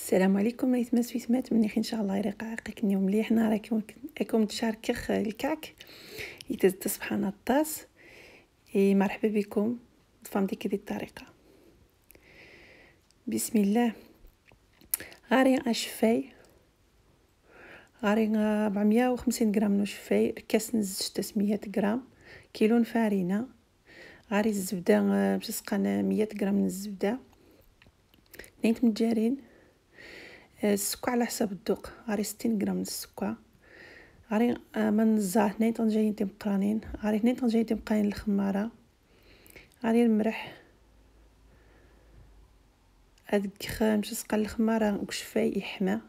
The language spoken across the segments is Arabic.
السلام عليكم ايتما سويتمات منيح ان شاء الله يرقعقك اليوم مليح راكم تشاركخ الكعك يتز سبحان الطاس مرحبا بكم فهم ديك الطريقه. بسم الله. غاري اشفاي غاري 450 غرام شفاي كاس نزج 300 غرام كيلو فارينه غاري الزبده باش سقنا 100 غرام من الزبده 2 متجارين السكر على حسب الذوق غاري 60 غرام من السكر غاري من الزهر 2 طنجين مقرانين غاري 2 طنجين مقرانين الخماره غاري المرح هاديك باش تسقى الخماره وكشفاي يحمى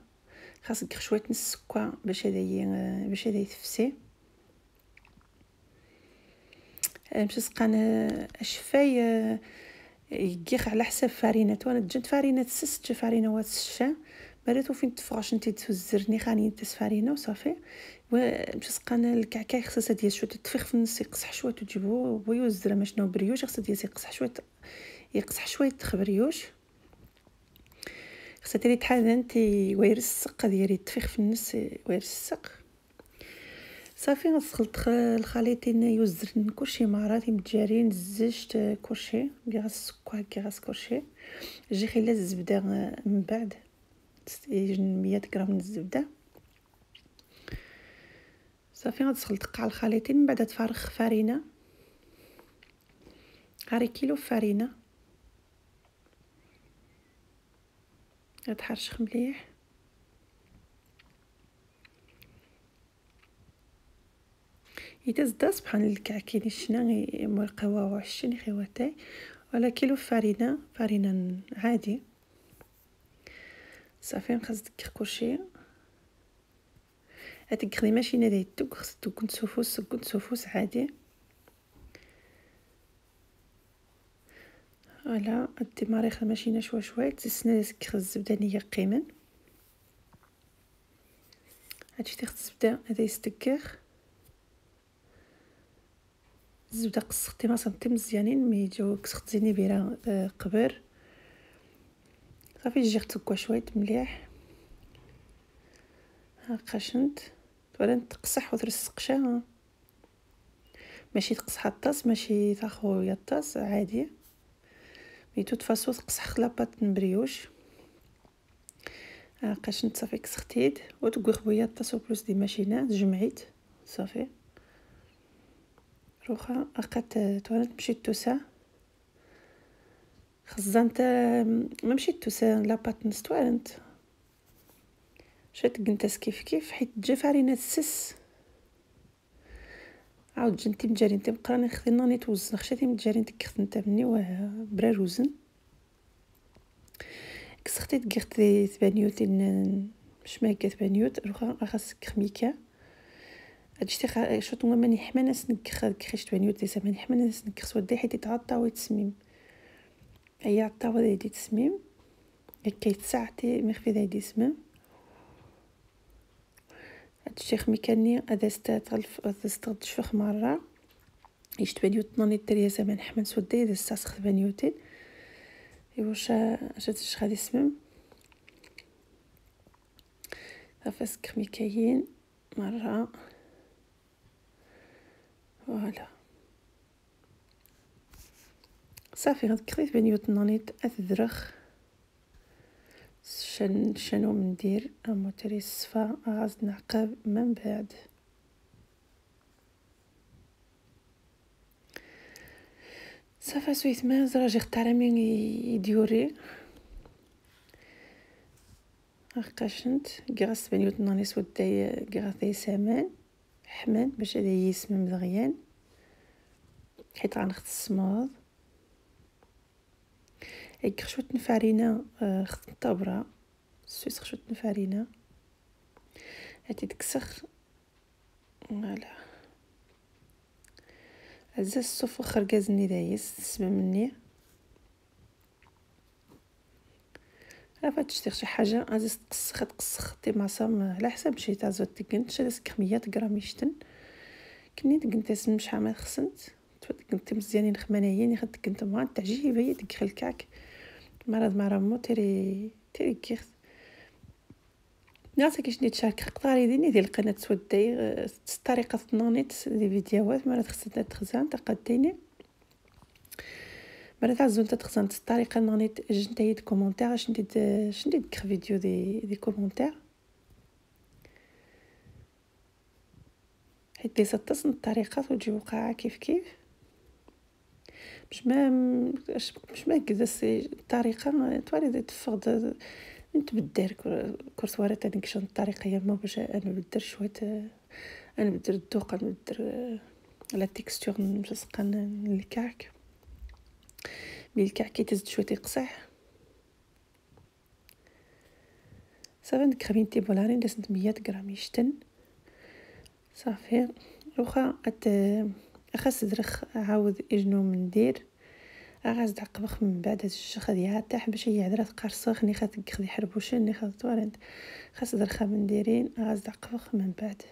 خاصك شويه نص السكر باش هذا يتفسي باش تسقى الشفاي يقيخ على حسب فارينات وانا تجد فارينات سست فارينه واتشا مريتو فين تفرش انت تزرني خاني تسفارينه وصافي باش تسقى الكعكه خصها ديال شويه تفيخ في النص يقصح شويه تجيبو بيوز زرا شنو بريوش خصها ديال يقصح شويه تخبريوش خصها تري تحال انت ويرسق ديالي تفيخ في النص ويرسق صافي غتخلط الخليطين يوزرن كلشي مرات متجارين زجت كلشي كاع السكر كاع كلشي جي خلال الزبده من بعد 100 غرام من الزبده صافي غتخلط قاع الخليطين من بعد تفرغ فارينه غاري كيلو فارينه غتحرشخ مليح يتزدا سبحان الكعكين الشنا مرقوا وعشني خواتاي ولا كيلو فارينه عادي صافي نخزك كلشي هتقخدي ماشي نادي كنت سوفوس عادي ولا الدماريخ ماشي شويه تسنى سكر الزبده نيه قيمن هادشي تاخد الزبده هذا يستكر الزبده قصختي ما صنتي مزيانين مي يجيو كسختيني بيرا قبر صافي تجي تسكوا شويه مليح ها قشنت ولا تقصح وترسقشها ماشي تقصح الطاس ماشي تاخو يا الطاس عادي ميتو تفاسو تقصح خلابات نبريوش قشنت صافي كسختيد وتقوي خويا الطاس بلوس دي ماشينه جمعيت صافي روخا اقات توالت مشيت توسا خزنت ما مشيت توسا لاباط نستوالنت شات قنتاس كيف حيت تجي فارينه السس عاود جنتي مجارين مقراني خدينا نيتوزن خشاتي مجارين تكخت نتا مني برا روزن كسختي تقختي ثبانيوت مش ما هكا ثبانيوت روخا خاصك خميكه هادشي شوط ماني حماناس نكخ كخيش ثبانيوت ليس ماني حماناس نكخ ودي حيت يتعطى ويتسميم هي عطا ودا يدي تسميم هكا يتساعتي مخفي ذا يدي سمم هادشي خميكاني هذا استغدشفخ مره يشتبانيوت ناني التريا زمان حمن سودي اذا استسخ بانيوتين واش جاتش غادي سمم فاسك خميكايين مره فوالا صافي غتكريت بانيوت نانيت اثذرخ شنو مندير اموتري الصفا غاز نعقب من بعد صافا سويت ما زراجي اختار من يديوري قشنت كراس بنيوت ناني سوداي كراثي سامان حمان باش هذا يسمم دغيان حيت غنخت السماض هيك خشوت نفارينه خت الطبره سويس خشوت نفارينه هاتي تكسخ فوالا هزاز الصوف خرقازني دايس تسمى مني عرفت تشتي شي حاجه غادي تقسخ طيماصه على حسب شي تاع زوت تكنت شي 100 غرام يشتن كنيت كنت مش حامل خصنت كنت مزيانين خمانيين يخد كنت ما تعجيبي ديك الكعك مرض مو تيري كيخ ناس كيش تشارك قطاري ديني ديال القناه سوداي طريقه نونيت دي فيديوهات مرات خصنا تخزان تقديني مرات عزون تخزان الطريقه نونيت جنتي د كومونتير شنديد فيديو دي كومونتير حيت لي ستصن الطريقات وتجي وقعه كيف باش ما كذا الطريقه توالي تفقد نتبدل كورسواره تاع كشن الطريقه هي ما باش انا بدر شويه انا بدر الذوق انا بدر لا تيكستور نسقن الكعك ملي الكعك كيتزد شويه يقصح صافي نكرمين تيبولارين دازت 100 غرام يشتن صافي واخا خاص درخ عاود اجنو من ندير غاز تعقبخ من بعد هاد الشخ ديالها تاع باش هي عذرات قرصخ ني خدي حربوشن ني خدت ورند خاص درخها من ديرين غاز تعقبخ من بعد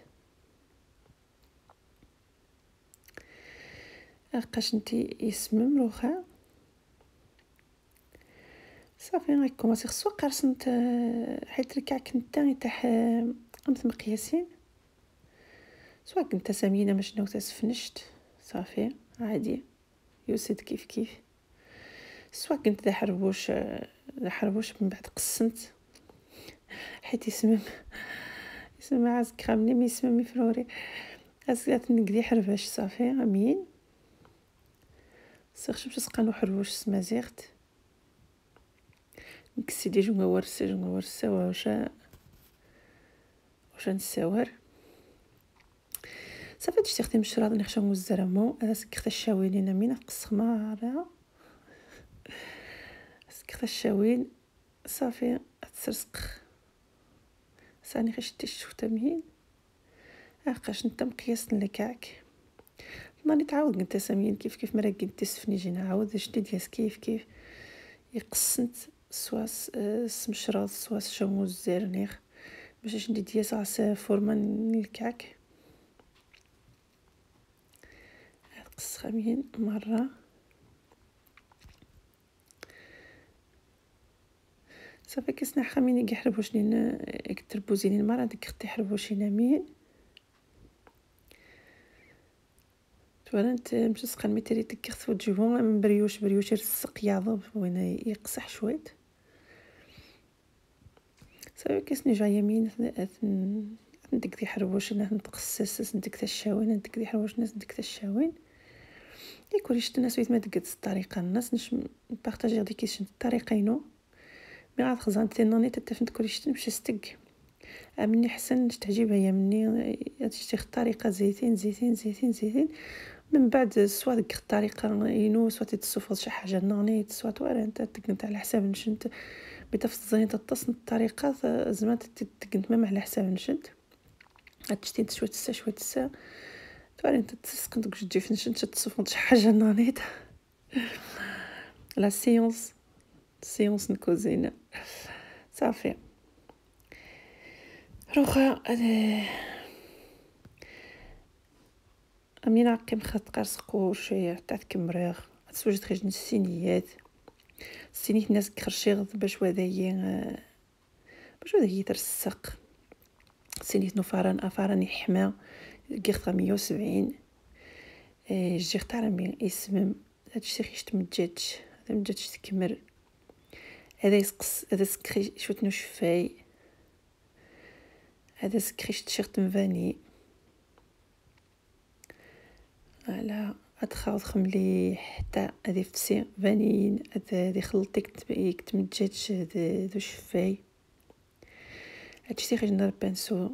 اقاش نتي يسمم روخا صافي غيكوماسي خصو قرصنت حيت الكعك نتا تاع قمت مقياسين سواء كنت سمينه باش نوتا سفنشت صافي عادي يوسد كيف سواء كنت ذا حربوش من بعد قسنت حيت يسمم عازك خامني ما يسمم فلوري عازك نقدي حرباش صافي امين سيرش باش سقانو حربوش سمازيغت نكسي دي جونغ ورسا واش نساور صافي تشتي مشراد نخشم الزرمو هذا سكرت الشاوينين من قص مارا سكرت الشاوين صافي تسرسق ثاني خشتي شفته مهين اقاش نتا مقياس الكعك ماني تعاود نتا سامين كيف مرا كنت تسفني جينا عاود شتي دياس كيف يقسنت سواس سمشراد سواس شمو الزرنيخ باش ندي دياس عس فورمان الكعك قص خمين مرة صافي كيسنا خميني كيحربوش لينا كتربوزيني المرة ديك اختي حربوشينا مين توانت مش سقان ميتري تكخت وجهو من بريوش يرسق يعضب وين يقصح شويت صافي كيسني جايه يمين نديك دي حربوش نتقصص نديك الشاوين نديك دي حربوش نديك الشاوين يكون شت الناس ويت ما دقت الطريقه الناس نش بارطاجي غادي كيش الطريقينو مي عاد خزان تينوني تتفنت كل شت نمشي ستق امني حسن تعجبها هي مني تشتي الطريقه زيتين من بعد سوا ديك الطريقه ينو سوا تتصفط شي حاجه نوني سوا توار انت تكنت على حساب نشنت بتفصلين تتصن الطريقه زعما تكنت ما على حساب نشد هادشتي شويه السا توار انت تسكنت تجي في نشنت تصفط شي حاجه نوني لا سيونس نكوزينا صافي روخا امين عقيم خط قرصقو شويه تاع كمريغ تسوج تخرج السينيات الناس كرشيغ باش وذايا ترسق سينيت نفران افراني حما كيخطا 170 جي اختار من اسم هادشي خيشت مدجاج هذا مدجاج تكمر هذا يسقس هذا سكري شوت نشفاي هذا سكريش تيشيرت مفاني على ادخل خملي حتى هذه فسي فانين هذه خلطيك تمدجاج ذو شفاي هادشي خرجنا البانسو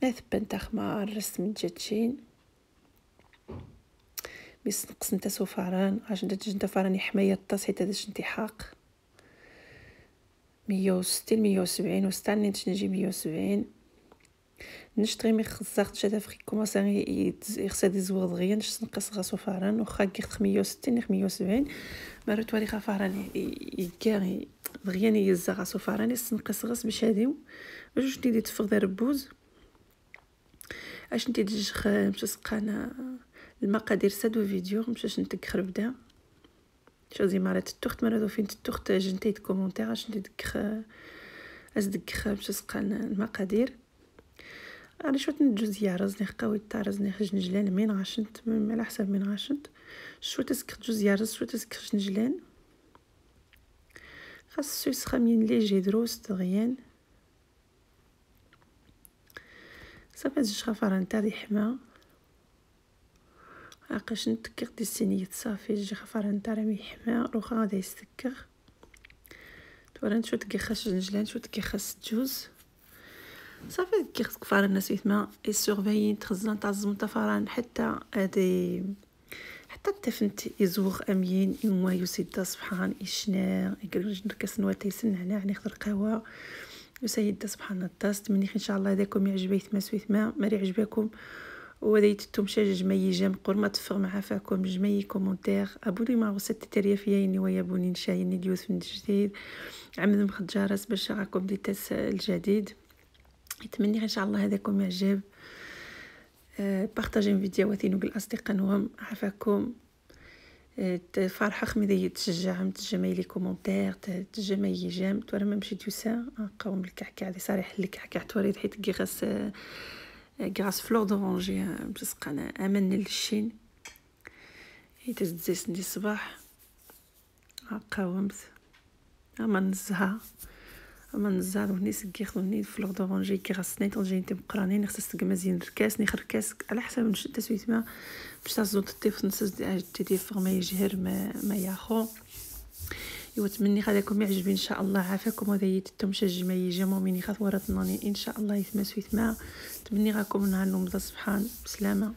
اثبن تاع خمار رسم مدجاجين بس نقص نتا سفران عشان نتا فراني حمايه الطاس حيت هذا شنتي حاق 160 170 وستاني نجي 170 نشتري مي خزقت شتا في كوماسا يخسد يزوغ دغيا نقص غاسو فران وخا كيخ 160 170 مرات ولي خفران يكاري دغيا يزا غاسو فران نقص غاس باش هاديو باش ندير تفغ ربوز اش ندير جخ مش سقانا المقادير سادو فيديو مشاش نتكخر بدا شو زي مرات التخت مرات فين التخت جنتي كومونتير اش ندير أصدق باش تسقى المقادير. راني شويه الجوز يارزني قوي تارزني خجنجلان من غاشنت على حسب من غاشنت شويه تسكت جوز يارز شويه تسكت خجنجلان خاصو يسخن من ليجي دروس دغيان صافي. هاد الشخافره نتاعي حما عاقاش نتكر دي السينيه صافي الشخافره نتاعي حما روخا غادي يستكر تورن شويه كيخاش خجنجلان شويه كيخاس جوز صافي كيخصك فارن الناس ما يسورفاين تخزن تاع الزمطه فران حتى هادي حتى التفنت يزوغ امين يوم يسيد سبحان يشنا يقرج نركس نواتي سنعنا ناخذ القهوه وسيد سبحان الطاست مني ان شاء الله هذاكم يعجبك ما سويت ما مري عجبكم وديتتم شاج جمي جام قرمه تفغ مع فاكم جمي كومونتير ابوني ما وصلت تريا فيا ويا بوني نشايني ديوث من جديد عمد مخجارس باش راكم ديتاس الجديد. يتمنى ان شاء الله هذاكم يعجب بارطاجين فيديوهاتي بالاصدقاء نوم عافاكم فرحه خميدي تشجع تجمعي لي كومونتير تجمعي جام تورا ما مشيت يسا قوم الكعكع دي صريح الكعكع توريد حيت غاس فلور دورانجي بسقنا امن للشين يتزيس ندي الصباح قاومت اما نزها اما نزار وني سكيخوني فلور دورانجي كي غسني طنجين تم قرانين خص تسق مزيان الكاس نخر كاس على حسب نشد تسويت ما باش تزود الطيف نص تدي فما يجهر ما ياخو يتمنى هذاكم يعجب ان شاء الله عافاكم وهذا يتم شجما يجمو مني خاط ورطناني ان شاء الله يتمسويت ما تمني راكم نهار نوم سبحان بسلامه.